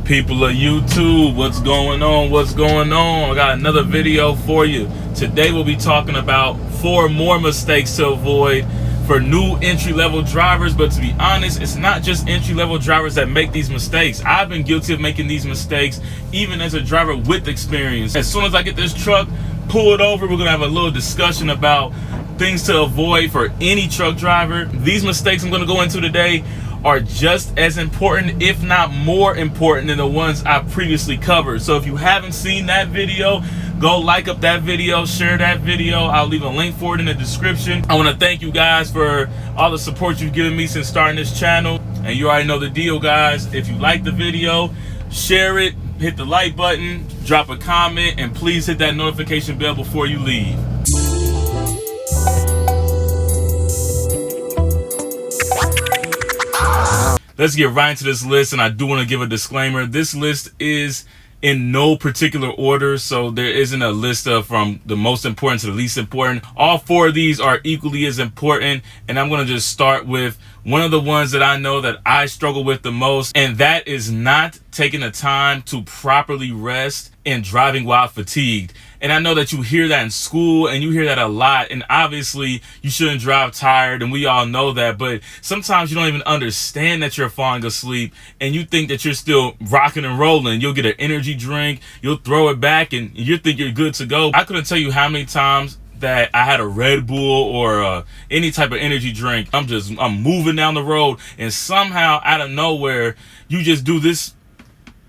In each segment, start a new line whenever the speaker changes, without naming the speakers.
People of YouTube, what's going on? I got another video for you. Today we'll be talking about 4 more mistakes to avoid for new entry-level drivers. But to be honest, it's not just entry-level drivers that make these mistakes. I've been guilty of making these mistakes even as a driver with experience. As soon as I get this truck pulled over, we're gonna have a little discussion about things to avoid for any truck driver. These mistakes I'm gonna go into today are just as important, if not more important, than the ones I previously covered. So if you haven't seen that video, go like up that video, share that video. I'll leave a link for it in the description. I want to thank you guys for all the support you've given me since starting this channel. And you already know the deal, guys. If you like the video, share it, hit the like button, drop a comment, and please hit that notification bell before you leave. Let's get right into this list, and I do want to give a disclaimer. This list is in no particular order, so there isn't a list of from the most important to the least important. All 4 of these are equally as important, and I'm going to just start with one of the ones that I know that I struggle with the most, and that is not taking the time to properly rest and driving while fatigued. And I know that you hear that in school and you hear that a lot, and obviously you shouldn't drive tired, and we all know that, but sometimes you don't even understand that you're falling asleep and you think that you're still rocking and rolling. You'll get an energy drink, you'll throw it back, and you think you're good to go. I couldn't tell you how many times that I had a Red Bull or any type of energy drink. I'm moving down the road, and somehow out of nowhere you just do this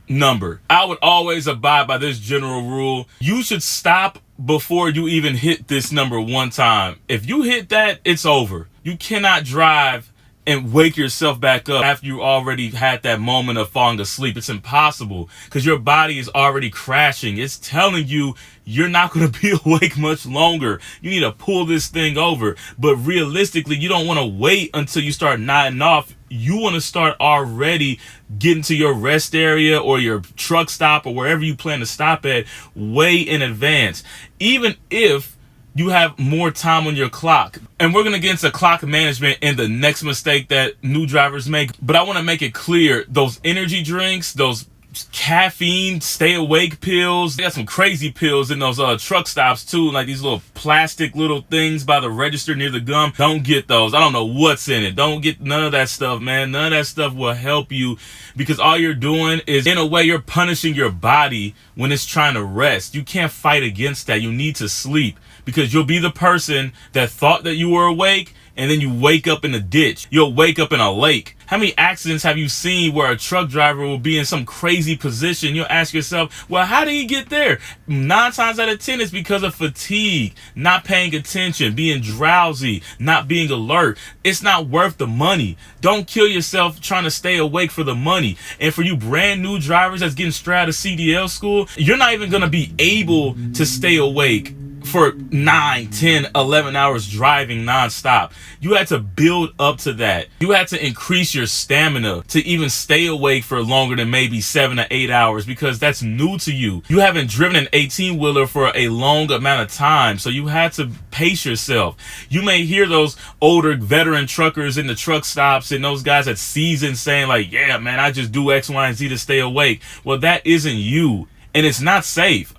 number. I would always abide by this general rule. You should stop before you even hit this number one time. If you hit that, it's over. You cannot drive and wake yourself back up after you already had that moment of falling asleep. It's impossible because your body is already crashing. It's telling you you're not going to be awake much longer. You need to pull this thing over. But realistically, you don't want to wait until you start nodding off. You want to start already getting to your rest area or your truck stop or wherever you plan to stop at way in advance, even if you have more time on your clock. And we're going to get into clock management in the next mistake that new drivers make. But I want to make it clear, those energy drinks, those caffeine stay awake pills, they got some crazy pills in those truck stops too, like these little plastic little things by the register near the gum. Don't get those. I don't know what's in it. Don't get none of that stuff, man. None of that stuff will help you, because all you're doing is, in a way, you're punishing your body when it's trying to rest. You can't fight against that. You need to sleep, because you'll be the person that thought that you were awake, and then you wake up in a ditch. You'll wake up in a lake. How many accidents have you seen where a truck driver will be in some crazy position? You'll ask yourself, well, how did he get there? 9 times out of 10, it's because of fatigue, not paying attention, being drowsy, not being alert. It's not worth the money. Don't kill yourself trying to stay awake for the money. And for you brand new drivers that's getting straight out of CDL school, you're not even going to be able to stay awake for 9, 10, 11 hours driving nonstop. You had to build up to that. You had to increase your stamina to even stay awake for longer than maybe 7 to 8 hours, because that's new to you. You haven't driven an 18-wheeler for a long amount of time, so you had to pace yourself. You may hear those older veteran truckers in the truck stops and those guys at season saying like, yeah, man, I just do X, Y, and Z to stay awake. Well, that isn't you, and it's not safe.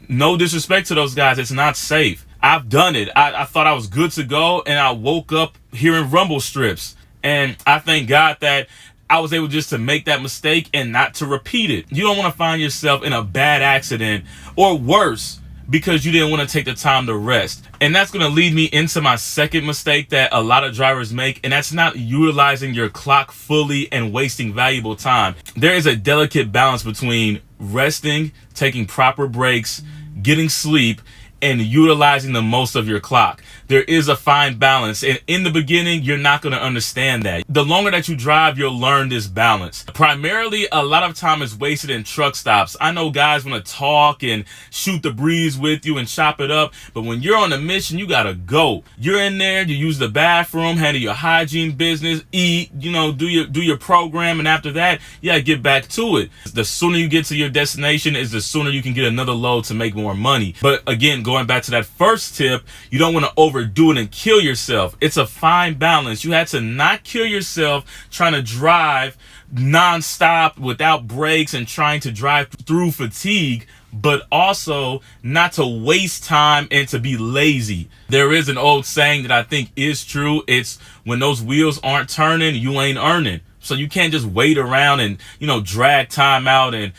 No disrespect to those guys, it's not safe. I've done it. I thought I was good to go, and I woke up hearing rumble strips. And I thank God that I was able just to make that mistake and not to repeat it. You don't want to find yourself in a bad accident or worse because you didn't want to take the time to rest. And that's going to lead me into my second mistake that a lot of drivers make, and that's not utilizing your clock fully and wasting valuable time. There is a delicate balance between resting, taking proper breaks, getting sleep, and utilizing the most of your clock. There is a fine balance, and in the beginning you're not going to understand that. The longer that you drive, you'll learn this balance. Primarily, a lot of time is wasted in truck stops. I know guys want to talk and shoot the breeze with you and chop it up, but when you're on a mission, you gotta go. You're in there, you use the bathroom, handle your hygiene business, eat, do your program, and after that, you gotta get back to it. The sooner you get to your destination is the sooner you can get another load to make more money. But again, going back to that first tip, you don't want to overdo it and kill yourself. It's a fine balance. You had to not kill yourself trying to drive nonstop without breaks and trying to drive through fatigue, but also not to waste time and to be lazy. There is an old saying that I think is true. It's when those wheels aren't turning, you ain't earning. So you can't just wait around and, drag time out and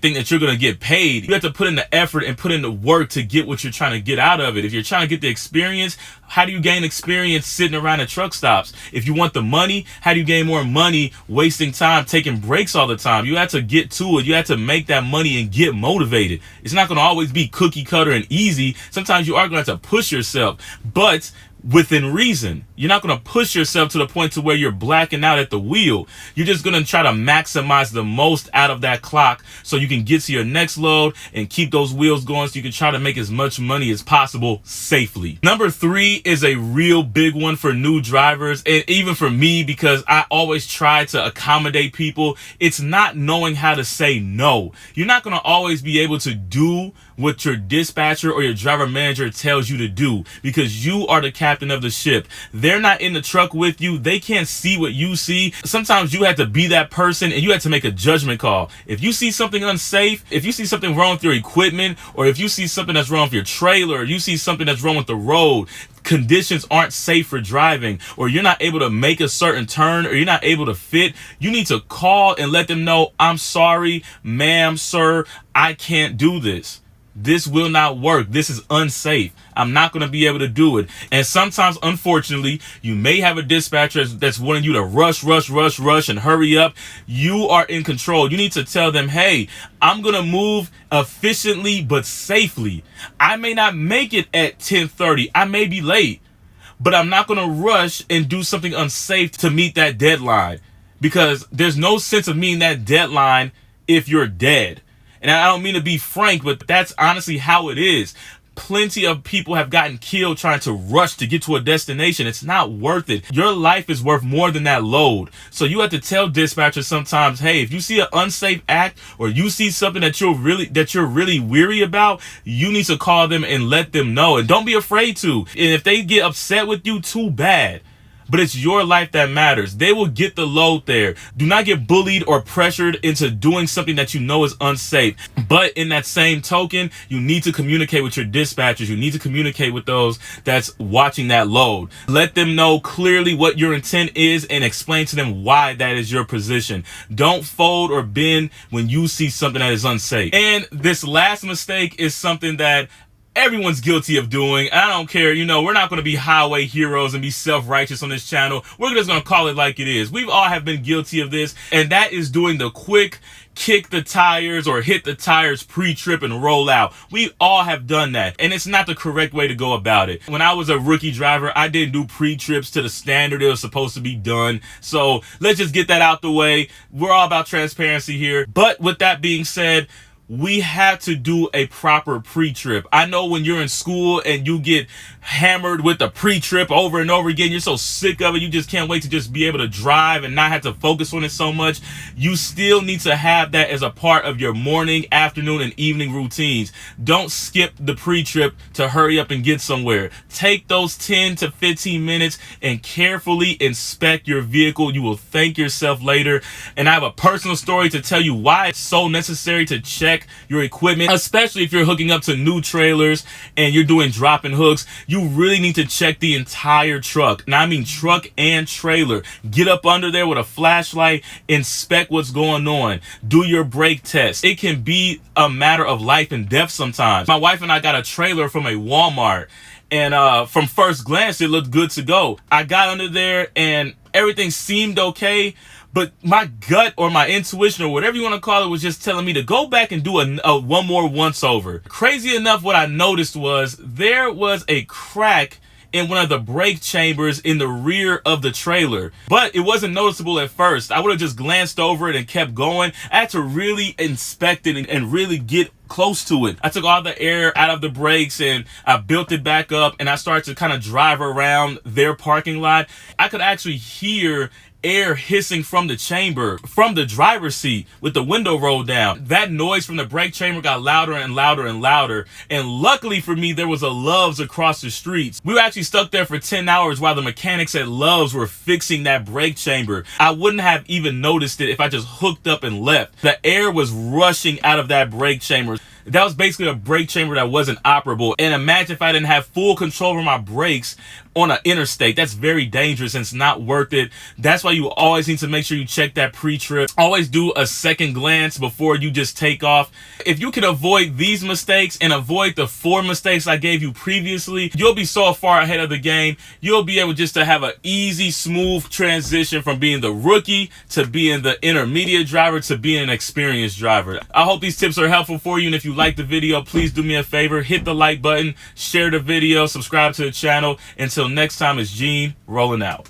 think that you're going to get paid. You have to put in the effort and put in the work to get what you're trying to get out of it. If you're trying to get the experience, how do you gain experience sitting around at truck stops? If you want the money, how do you gain more money wasting time, taking breaks all the time? You have to get to it. You have to make that money and get motivated. It's not going to always be cookie cutter and easy. Sometimes you are going to have to push yourself, but within reason. You're not going to push yourself to the point to where you're blacking out at the wheel. You're just going to try to maximize the most out of that clock so you can get to your next load and keep those wheels going so you can try to make as much money as possible safely. Number 3 is a real big one for new drivers, and even for me, because I always try to accommodate people. It's not knowing how to say no. You're not going to always be able to do what your dispatcher or your driver manager tells you to do because you are the captain of the ship. They're not in the truck with you. They can't see what you see. Sometimes you have to be that person and you have to make a judgment call. If you see something unsafe, if you see something wrong with your equipment, or if you see something that's wrong with your trailer, or you see something that's wrong with the road, conditions aren't safe for driving, or you're not able to make a certain turn, or you're not able to fit, you need to call and let them know, I'm sorry, ma'am, sir, I can't do this. This will not work. This is unsafe. I'm not going to be able to do it. And sometimes, unfortunately, you may have a dispatcher that's wanting you to rush and hurry up. You are in control. You need to tell them, hey, I'm going to move efficiently but safely. I may not make it at 10:30. I may be late, but I'm not going to rush and do something unsafe to meet that deadline, because there's no sense of meeting that deadline if you're dead. And I don't mean to be frank, but that's honestly how it is. Plenty of people have gotten killed trying to rush to get to a destination. It's not worth it. Your life is worth more than that load. So you have to tell dispatchers sometimes, hey, if you see an unsafe act or you see something that you're really weary about, you need to call them and let them know. And don't be afraid to. And if they get upset with you, too bad. But it's your life that matters. They will get the load there. Do not get bullied or pressured into doing something that you know is unsafe. But in that same token, you need to communicate with your dispatchers. You need to communicate with those that's watching that load. Let them know clearly what your intent is and explain to them why that is your position. Don't fold or bend when you see something that is unsafe. And this last mistake is something that everyone's guilty of doing. I don't care. We're not going to be highway heroes and be self-righteous on this channel. We're just going to call it like it is. We've all have been guilty of this, and that is doing the quick kick the tires or hit the tires pre-trip and roll out. We all have done that, and it's not the correct way to go about it. When I was a rookie driver, I didn't do pre-trips to the standard it was supposed to be done. So let's just get that out the way. We're all about transparency here. But with that being said, we have to do a proper pre-trip. I know when you're in school and you get hammered with the pre-trip over and over again, you're so sick of it, you just can't wait to just be able to drive and not have to focus on it so much. You still need to have that as a part of your morning, afternoon, and evening routines. Don't skip the pre-trip to hurry up and get somewhere. Take those 10 to 15 minutes and carefully inspect your vehicle. You will thank yourself later. And I have a personal story to tell you why it's so necessary to check your equipment, especially if you're hooking up to new trailers and you're doing drop and hooks. You really need to check the entire truck. Now, I mean truck and trailer. Get up under there with a flashlight, inspect what's going on, do your brake test. It can be a matter of life and death sometimes. My wife and I got a trailer from a Walmart, and from first glance, it looked good to go. I got under there and everything seemed okay, but my gut or my intuition or whatever you want to call it was just telling me to go back and do one more once over. Crazy enough, what I noticed was there was a crack in one of the brake chambers in the rear of the trailer, but it wasn't noticeable at first. I would have just glanced over it and kept going. I had to really inspect it and really get close to it. I took all the air out of the brakes and I built it back up, and I started to kind of drive around their parking lot. I could actually hear air hissing from the chamber, from the driver's seat with the window rolled down. That noise from the brake chamber got louder and louder and louder. And luckily for me, there was a Love's across the streets. We were actually stuck there for 10 hours while the mechanics at Love's were fixing that brake chamber. I wouldn't have even noticed it if I just hooked up and left. The air was rushing out of that brake chamber. That was basically a brake chamber that wasn't operable. And imagine if I didn't have full control over my brakes on an interstate. That's very dangerous and it's not worth it. That's why you always need to make sure you check that pre-trip. Always do a second glance before you just take off. If you can avoid these mistakes and avoid the 4 mistakes I gave you previously, you'll be so far ahead of the game. You'll be able just to have an easy, smooth transition from being the rookie to being the intermediate driver to being an experienced driver. I hope these tips are helpful for you. And if you like the video, please do me a favor, hit the like button, share the video, subscribe to the channel. Until next time, it's Gene rolling out.